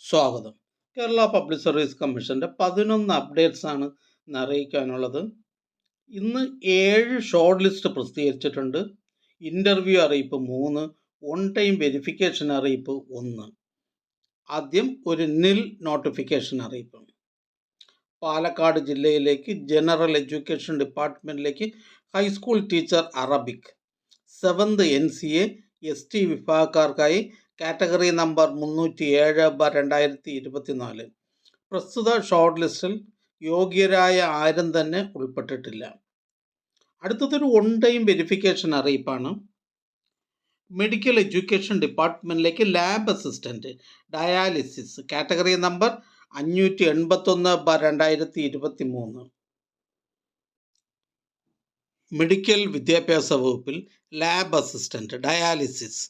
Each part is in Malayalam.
സ്വാഗതം. കേരള പബ്ലിക് സർവീസ് കമ്മീഷൻ്റെ 11 അപ്ഡേറ്റ്സ് ആണ് ഇന്ന് അറിയിക്കാനുള്ളത്. ഇന്ന് 7 ഷോർട്ട് ലിസ്റ്റ് പ്രസിദ്ധീകരിച്ചിട്ടുണ്ട്. ഇൻ്റർവ്യൂ അറിയിപ്പ് 3, ഓൺ ടൈം വെരിഫിക്കേഷൻ അറിയിപ്പ് 1. ആദ്യം ഒരു നിൽ നോട്ടിഫിക്കേഷൻ അറിയിപ്പ്. പാലക്കാട് ജില്ലയിലേക്ക് ജനറൽ എഡ്യൂക്കേഷൻ ഡിപ്പാർട്ട്മെൻറ്റിലേക്ക് high school teacher Arabic 7th NCA ST വിഭാഗക്കാർക്കായി കാറ്റഗറി നമ്പർ 307/2024. പ്രസ്തുത ഷോർട്ട് ലിസ്റ്റിൽ യോഗ്യരായ ആരും തന്നെ ഉൾപ്പെട്ടിട്ടില്ല. അടുത്തതൊരു ഓൺ ടൈം വെരിഫിക്കേഷൻ അറിയിപ്പാണ്. മെഡിക്കൽ എഡ്യൂക്കേഷൻ ഡിപ്പാർട്ട്മെൻറ്റിലേക്ക് lab assistant dialysis category number 581/2023. Medical വിദ്യാഭ്യാസ വകുപ്പിൽ lab assistant dialysis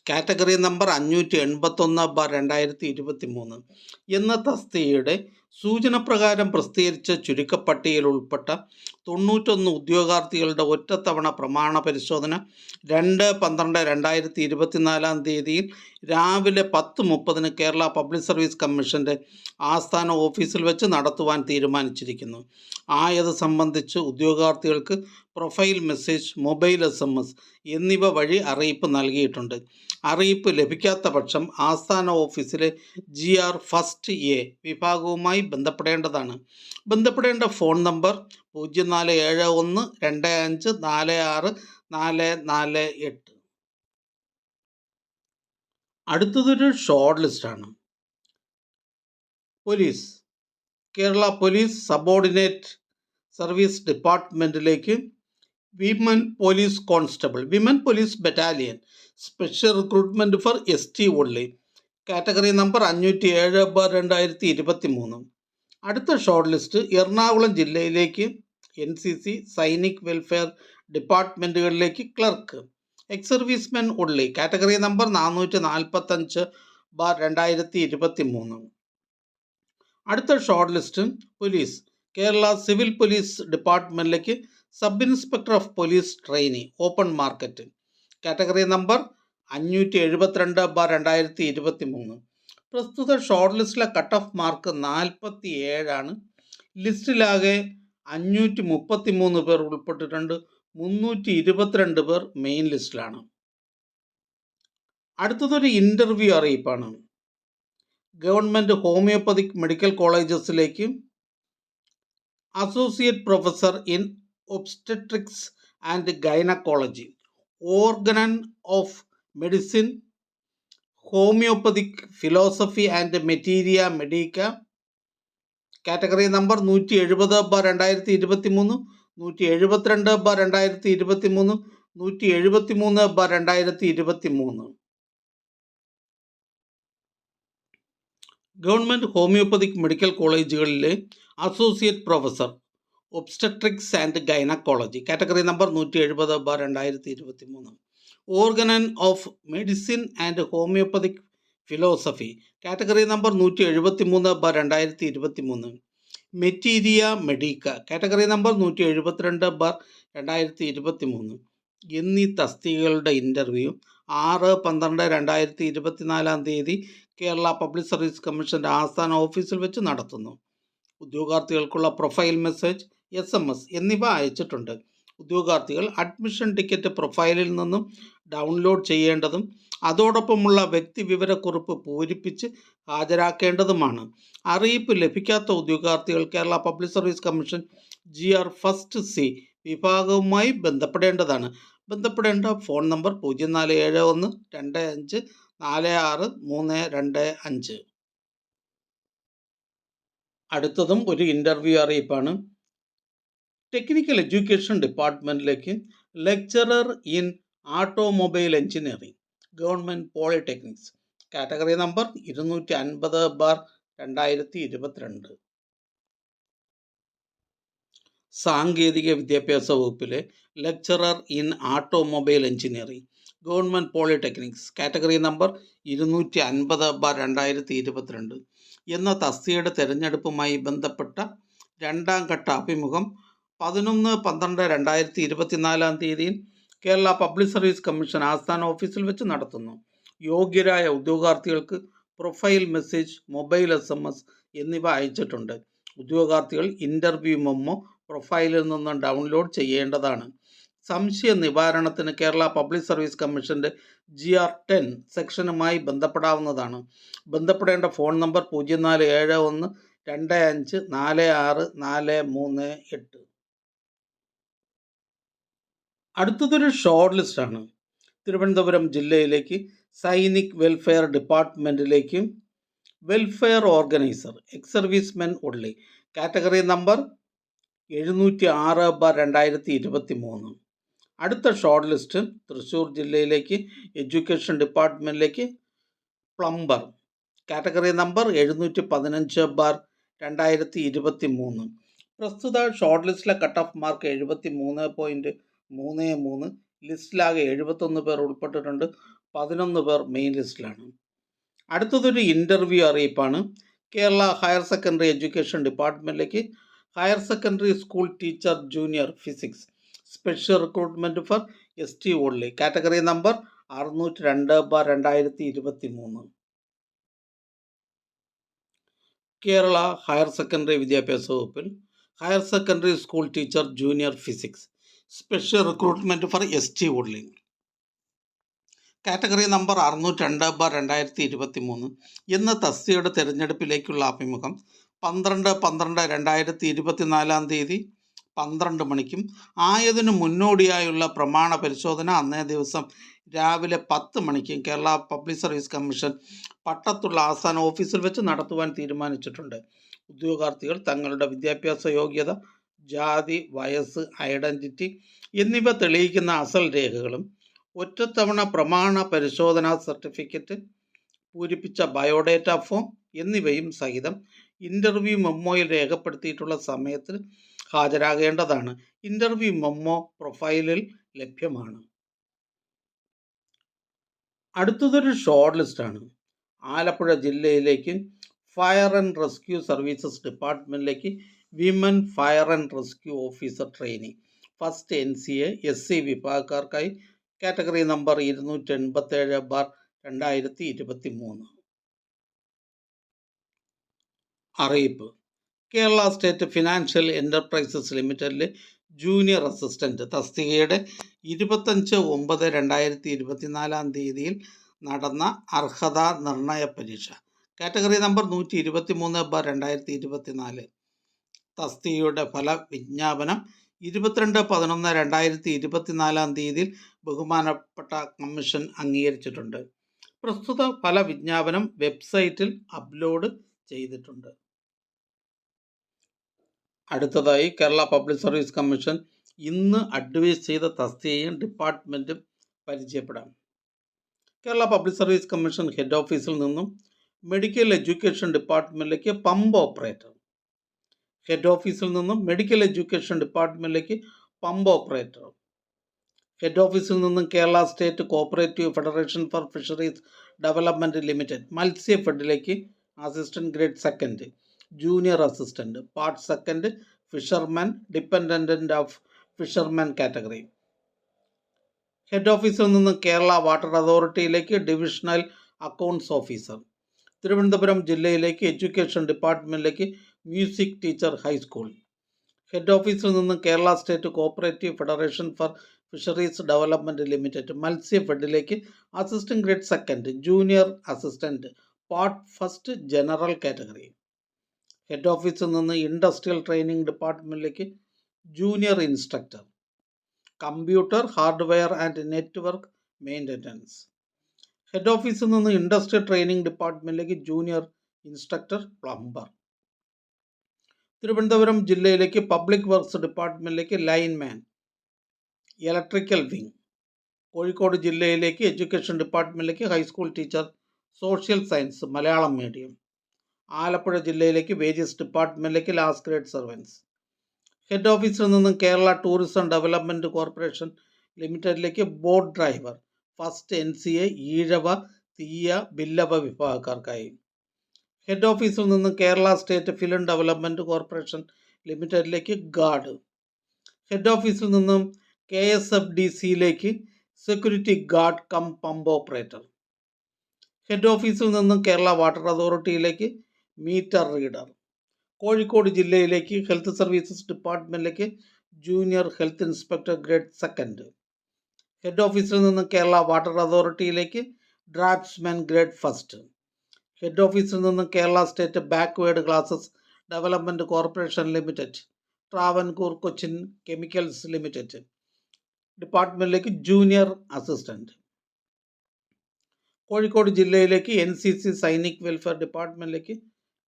category number 581/2023 എന്ന തസ്തികയുടെ സൂചനപ്രകാരം പ്രസിദ്ധീകരിച്ച ചുരുക്കപ്പട്ടികയിൽ ഉൾപ്പെട്ട 91 ഉദ്യോഗാർത്ഥികളുടെ ഒറ്റത്തവണ പ്രമാണ പരിശോധന 2/12/2024 രാവിലെ 10:30 കേരള പബ്ലിക് സർവീസ് കമ്മീഷൻ്റെ ആസ്ഥാന ഓഫീസിൽ വെച്ച് നടത്തുവാൻ തീരുമാനിച്ചിരിക്കുന്നു. ആയത് സംബന്ധിച്ച് ഉദ്യോഗാർത്ഥികൾക്ക് പ്രൊഫൈൽ മെസ്സേജ്, മൊബൈൽ SMS എന്നിവ വഴി അറിയിപ്പ് നൽകിയിട്ടുണ്ട്. അറിയിപ്പ് ലഭിക്കാത്ത പക്ഷം ആസ്ഥാന ഓഫീസിലെ GR First A വിഭാഗവുമായി ബന്ധപ്പെടേണ്ടതാണ്. ബന്ധപ്പെടേണ്ട ഫോൺ നമ്പർ 047125464448. അടുത്തതൊരു ഷോർട്ട് ലിസ്റ്റാണ്. Police Kerala police subordinate service ഡിപ്പാർട്ട്മെൻറ്റിലേക്ക് women police constable, women police battalion, special recruitment for ST only category number 507/2023. അടുത്ത ഷോർട്ട് ലിസ്റ്റ് എറണാകുളം ജില്ലയിലേക്ക് NCC സൈനിക് വെൽഫെയർ ഡിപ്പാർട്ട്മെൻറ്റുകളിലേക്ക് clerk, ex servicemen only category number 445/2023. അടുത്ത short list police Kerala civil police ഡിപ്പാർട്ട്മെൻറ്റിലേക്ക് sub inspector of police trainee open market category number 572/2023. പ്രസ്തുത ഷോർട്ട് ലിസ്റ്റിലെ കട്ട് ഓഫ് മാർക്ക് 47 ആണ്. ലിസ്റ്റിലാകെ 533 പേർ ഉൾപ്പെട്ടിട്ടുണ്ട്. 322 പേർ മെയിൻ ലിസ്റ്റിലാണ്. അടുത്തതൊരു ഇൻ്റർവ്യൂ അറിയിപ്പാണ്. ഗവൺമെൻറ് ഹോമിയോപ്പതിക് മെഡിക്കൽ കോളേജസിലേക്ക് associate professor in obstetrics and gynaecology, organon of medicine, homoeopathic philosophy and materia medica category number 170/2023, 172/2023, 173/2023. Government homoeopathic medical കോളേജുകളിലെ associate professor obstetrics and gynaecology category number 170/2023, organon of medicine and homoeopathic philosophy category number 173/2023, materia medica category number 172/2023 എന്നീ തസ്തികകളുടെ ഇൻ്റർവ്യൂ 6/12/2024 കേരള പബ്ലിക് സർവീസ് കമ്മീഷൻ്റെ ആസ്ഥാന ഓഫീസിൽ വെച്ച് നടത്തുന്നു. ഉദ്യോഗാർത്ഥികൾക്കുള്ള പ്രൊഫൈൽ മെസ്സേജ്, SMS എന്നിവ അയച്ചിട്ടുണ്ട്. ഉദ്യോഗാർത്ഥികൾ അഡ്മിഷൻ ടിക്കറ്റ് പ്രൊഫൈലിൽ നിന്നും ഡൗൺലോഡ് ചെയ്യേണ്ടതും അതോടൊപ്പമുള്ള വ്യക്തിവിവരക്കുറിപ്പ് പൂരിപ്പിച്ച് ഹാജരാക്കേണ്ടതുമാണ്. അറിയിപ്പ് ലഭിക്കാത്ത ഉദ്യോഗാർത്ഥികൾ Kerala public service commission GR First C വിഭാഗവുമായി ബന്ധപ്പെടേണ്ടതാണ്. ബന്ധപ്പെടേണ്ട ഫോൺ നമ്പർ 047125463325. അടുത്തതും ഒരു ഇൻ്റർവ്യൂ അറിയിപ്പാണ്. ടെക്നിക്കൽ എഡ്യൂക്കേഷൻ ഡിപ്പാർട്ട്മെൻറ്റിലേക്ക് lecturer in automobile engineering government polytechnics category number 250/2022. സാങ്കേതിക വിദ്യാഭ്യാസ വകുപ്പിലെ lecturer in automobile engineering government polytechnics category number 250/2022 എന്ന തസ്തികയുടെ തിരഞ്ഞെടുപ്പുമായി ബന്ധപ്പെട്ട രണ്ടാം ഘട്ട അഭിമുഖം 11/12/2024 കേരള പബ്ലിക് സർവീസ് കമ്മീഷൻ ആസ്ഥാന ഓഫീസിൽ വെച്ച് നടത്തുന്നു. യോഗ്യരായ ഉദ്യോഗാർത്ഥികൾക്ക് പ്രൊഫൈൽ മെസ്സേജ്, മൊബൈൽ SMS എന്നിവ അയച്ചിട്ടുണ്ട്. ഉദ്യോഗാർത്ഥികൾ ഇൻ്റർവ്യൂ മെമ്മോ പ്രൊഫൈലിൽ നിന്ന് ഡൗൺലോഡ് ചെയ്യേണ്ടതാണ്. സംശയ നിവാരണത്തിന് കേരള പബ്ലിക് സർവീസ് കമ്മീഷൻ്റെ GR10 സെക്ഷനുമായി ബന്ധപ്പെടാവുന്നതാണ്. ബന്ധപ്പെടേണ്ട ഫോൺ നമ്പർ 047125464438. അടുത്തതൊരു ഷോർട്ട് ലിസ്റ്റാണ്. തിരുവനന്തപുരം ജില്ലയിലേക്ക് സൈനിക് വെൽഫെയർ ഡിപ്പാർട്ട്മെൻറ്റിലേക്ക് welfare organiser, ex servicemen only, category number 706/2023. അടുത്ത ഷോർട്ട് ലിസ്റ്റ് തൃശ്ശൂർ ജില്ലയിലേക്ക് എഡ്യൂക്കേഷൻ ഡിപ്പാർട്ട്മെൻറ്റിലേക്ക് പ്ലംബർ, കാറ്റഗറി നമ്പർ 715/2023. പ്രസ്തുത ഷോർട്ട് ലിസ്റ്റിലെ കട്ട് ഓഫ് മാർക്ക് 73.33. ലിസ്റ്റിലാകെ 71 പേർ ഉൾപ്പെട്ടിട്ടുണ്ട്. 11 പേർ മെയിൻ ലിസ്റ്റിലാണ്. അടുത്തതൊരു ഇൻ്റർവ്യൂ അറിയിപ്പാണ്. കേരള ഹയർ സെക്കൻഡറി എഡ്യൂക്കേഷൻ ഡിപ്പാർട്ട്മെൻറ്റിലേക്ക് higher secondary school teacher junior physics, special recruitment for ST only, category number 602/2023. Kerala higher secondary വിദ്യാഭ്യാസ വകുപ്പിൽ higher secondary school teacher junior physics, special recruitment for ST only, category number 602/2023 എന്ന തസ്തികയുടെ തിരഞ്ഞെടുപ്പിലേക്കുള്ള അഭിമുഖം 12/12/2024 12 മണിക്കും ആയതിനു മുന്നോടിയായുള്ള പ്രമാണ പരിശോധന അന്നേ ദിവസം രാവിലെ 10 മണിക്കും കേരള പബ്ലിക് സർവീസ് കമ്മീഷൻ പട്ടത്തുള്ള ആസ്ഥാന ഓഫീസിൽ വെച്ച് നടത്തുവാൻ തീരുമാനിച്ചിട്ടുണ്ട്. ഉദ്യോഗാർത്ഥികൾ തങ്ങളുടെ വിദ്യാഭ്യാസ യോഗ്യത, ജാതി, വയസ്സ്, ഐഡൻറ്റിറ്റി എന്നിവ തെളിയിക്കുന്ന അസൽ രേഖകളും ഒറ്റത്തവണ പ്രമാണ പരിശോധനാ സർട്ടിഫിക്കറ്റ്, പൂരിപ്പിച്ച ബയോഡേറ്റ ഫോം എന്നിവയും സഹിതം ഇൻ്റർവ്യൂ മെമ്മോയിൽ രേഖപ്പെടുത്തിയിട്ടുള്ള സമയത്ത് ഹാജരാകേണ്ടതാണ്. ഇൻ്റർവ്യൂ മെമ്മോ പ്രൊഫൈലിൽ ലഭ്യമാണ്. അടുത്തതൊരു ഷോർട്ട് ലിസ്റ്റാണ്. ആലപ്പുഴ ജില്ലയിലേക്ക് ഫയർ ആൻഡ് റെസ്ക്യൂ സർവീസസ് ഡിപ്പാർട്ട്മെൻറ്റിലേക്ക് women fire and rescue officer training, first NCA SC വിഭാഗക്കാർക്കായി, കാറ്റഗറി നമ്പർ 287/2023. അറിയിപ്പ്. കേരള സ്റ്റേറ്റ് ഫിനാൻഷ്യൽ എൻ്റർപ്രൈസസ് ലിമിറ്റഡിലെ ജൂനിയർ അസിസ്റ്റൻറ്റ് തസ്തികയുടെ 25/9/2024 നടന്ന അർഹതാ നിർണയ പരീക്ഷ, കാറ്റഗറി നമ്പർ 123/2024. തസ്തികയുടെ ഫല വിജ്ഞാപനം 22/11/2024 ബഹുമാനപ്പെട്ട കമ്മീഷൻ അംഗീകരിച്ചിട്ടുണ്ട്. പ്രസ്തുത ഫല വിജ്ഞാപനം വെബ്സൈറ്റിൽ അപ്ലോഡ് ചെയ്തിട്ടുണ്ട്. അടുത്തതായി കേരള പബ്ലിക് സർവീസ് കമ്മീഷൻ ഇന്ന് അഡ്വൈസ് ചെയ്ത തസ്തികയും ഡിപ്പാർട്ട്മെൻറ്റും പരിചയപ്പെടാം. Kerala public service commission head ഓഫീസിൽ നിന്നും മെഡിക്കൽ എഡ്യൂക്കേഷൻ ഡിപ്പാർട്ട്മെൻറ്റിലേക്ക് പമ്പ് ഓപ്പറേറ്റർ, ഹെഡ് ഓഫീസിൽ നിന്നും മെഡിക്കൽ എഡ്യൂക്കേഷൻ ഡിപ്പാർട്ട്മെൻറ്റിലേക്ക് പമ്പ് ഓപ്പറേറ്റർ, ഹെഡ് ഓഫീസിൽ നിന്നും Kerala state cooperative federation for fisheries development limited മത്സ്യഫെഡിലേക്ക് assistant grade second, junior assistant, part second, fisherman, dependent of fisherman category. Head ഓഫീസിൽ നിന്ന് കേരള വാട്ടർ അതോറിറ്റിയിലേക്ക് ഡിവിഷണൽ അക്കൗണ്ട്സ് ഓഫീസർ. തിരുവനന്തപുരം ജില്ലയിലേക്ക് education ഡിപ്പാർട്ട്മെൻറ്റിലേക്ക് music teacher high school. Head ഓഫീസിൽ നിന്ന് Kerala state cooperative federation for fisheries development limited മത്സ്യഫെഡിലേക്ക് assistant grade second, junior assistant, part first general category. Head ഓഫീസിൽ നിന്ന് ഇൻഡസ്ട്രിയൽ ട്രെയിനിങ് ഡിപ്പാർട്ട്മെൻറ്റിലേക്ക് junior instructor, computer, hardware and network maintenance. Head ഓഫീസിൽ നിന്ന് ഇൻഡസ്ട്രിയൽ ട്രെയിനിങ് ഡിപ്പാർട്ട്മെൻറ്റിലേക്ക് ജൂനിയർ ഇൻസ്ട്രക്ടർ, പ്ലംബർ. തിരുവനന്തപുരം ജില്ലയിലേക്ക് പബ്ലിക് വർക്ക്സ് ഡിപ്പാർട്ട്മെൻറ്റിലേക്ക് ലൈൻമാൻ, ഇലക്ട്രിക്കൽ വിങ്. കോഴിക്കോട് ജില്ലയിലേക്ക് എഡ്യൂക്കേഷൻ ഡിപ്പാർട്ട്മെൻറ്റിലേക്ക് high school teacher, social science, Malayalam medium. Alappuzha ജില്ലയിലേക്ക് വേജസ് ഡിപ്പാർട്ട്മെൻറ്റിലേക്ക് ലാസ്റ്റ് ഗ്രേഡ് സർവൻസ്. ഹെഡ് ഓഫീസിൽ നിന്നും കേരള ടൂറിസം ഡെവലപ്മെൻറ്റ് കോർപ്പറേഷൻ ലിമിറ്റഡിലേക്ക് boat driver, first NCA Ezhava, Thiyya, Billava വിഭാഗക്കാർക്കായി. ഹെഡ് ഓഫീസിൽ നിന്നും Kerala state film development corporation ലിമിറ്റഡിലേക്ക് ഗാർഡ്. ഹെഡ് ഓഫീസിൽ നിന്നും KSFDCയിലേക്ക് security guard cum pump operator. Head ഓഫീസിൽ നിന്നും കേരള വാട്ടർ അതോറിറ്റിയിലേക്ക് മീറ്റർ റീഡർ. കോഴിക്കോട് ജില്ലയിലേക്ക് ഹെൽത്ത് സർവീസസ് ഡിപ്പാർട്ട്മെൻറ്റിലേക്ക് junior health inspector grade second. Head ഓഫീസിൽ നിന്നും കേരള വാട്ടർ അതോറിറ്റിയിലേക്ക് ഡ്രാഫ്റ്റ്സ്മാൻ ഗ്രേഡ് ഫസ്റ്റ്. ഹെഡ് ഓഫീസിൽ നിന്നും Kerala state backward classes development corporation limited, Travancore Cochin chemicals limited ഡിപ്പാർട്ട്മെൻറ്റിലേക്ക് ജൂനിയർ അസിസ്റ്റൻറ്റ്. കോഴിക്കോട് ജില്ലയിലേക്ക് NCC സൈനിക് വെൽഫെയർ ഡിപ്പാർട്ട്മെൻറ്റിലേക്ക്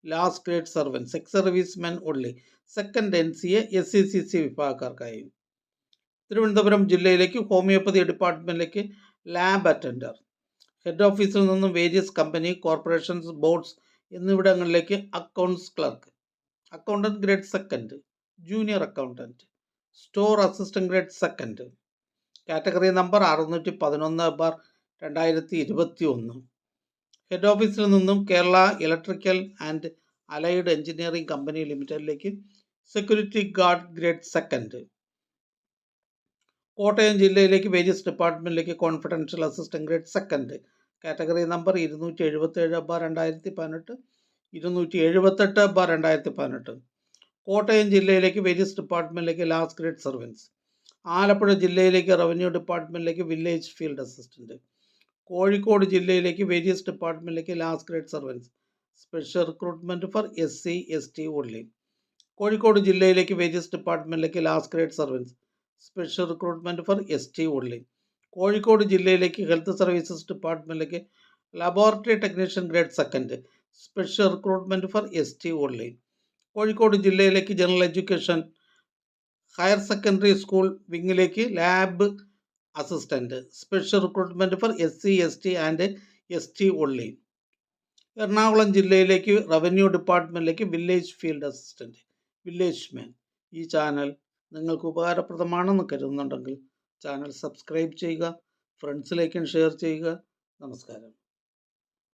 last grade servants, ex servicemen only, second NCA SCCC വിഭാഗക്കാർക്കായി. തിരുവനന്തപുരം ജില്ലയിലേക്ക് ഹോമിയോപ്പതി ഡിപ്പാർട്ട്മെൻറ്റിലേക്ക് ലാബ് അറ്റൻഡർ. ഹെഡ് ഓഫീസിൽ നിന്നും വേരിയസ് കമ്പനി, കോർപ്പറേഷൻസ്, ബോർഡ്സ് എന്നിവിടങ്ങളിലേക്ക് accounts clerk, accountant grade second, junior accountant, store assistant grade second. Category number 611/2021. Head ഓഫീസിൽ നിന്നും Kerala electrical and allied engineering company ലിമിറ്റഡിലേക്ക് security guard grade second. Kottayam ജില്ലയിലേക്ക് വേരിയസ് ഡിപ്പാർട്ട്മെൻറ്റിലേക്ക് confidential assistant grade second. Category number 277/2018, 278/2018. Kottayam ജില്ലയിലേക്ക് വേരിയസ് ഡിപ്പാർട്ട്മെൻറ്റിലേക്ക് ലാസ്റ്റ് ഗ്രേഡ് സർവൻസ്. ആലപ്പുഴ ജില്ലയിലേക്ക് റവന്യൂ ഡിപ്പാർട്ട്മെൻറ്റിലേക്ക് വില്ലേജ് ഫീൽഡ് അസിസ്റ്റൻറ്റ്. കോഴിക്കോട് ജില്ലയിലേക്ക് വേരിയസ് ഡിപ്പാർട്ട്മെൻറ്റിലേക്ക് last grade servants, special recruitment for SC ST only. Kozhikode ജില്ലയിലേക്ക് വേരിയസ് ഡിപ്പാർട്ട്മെൻറ്റിലേക്ക് last grade servants, special recruitment for ST only. Kozhikode ജില്ലയിലേക്ക് ഹെൽത്ത് സർവീസസ് ഡിപ്പാർട്ട്മെൻറ്റിലേക്ക് laboratory technician grade second, special recruitment for ST only. Kozhikode ജില്ലയിലേക്ക് general education higher secondary school വിങ്ങിലേക്ക് lab assistant, special recruitment for SC ST and ST only. Ernakulam ജില്ലയിലേക്ക് റവന്യൂ ഡിപ്പാർട്ട്മെൻറ്റിലേക്ക് village field assistant, village man. ഈ ചാനൽ നിങ്ങൾക്ക് ഉപകാരപ്രദമാണെന്ന് കരുതുന്നുണ്ടെങ്കിൽ ചാനൽ സബ്സ്ക്രൈബ് ചെയ്യുക, ഫ്രണ്ട്സിലേക്കും ഷെയർ ചെയ്യുക. നമസ്കാരം.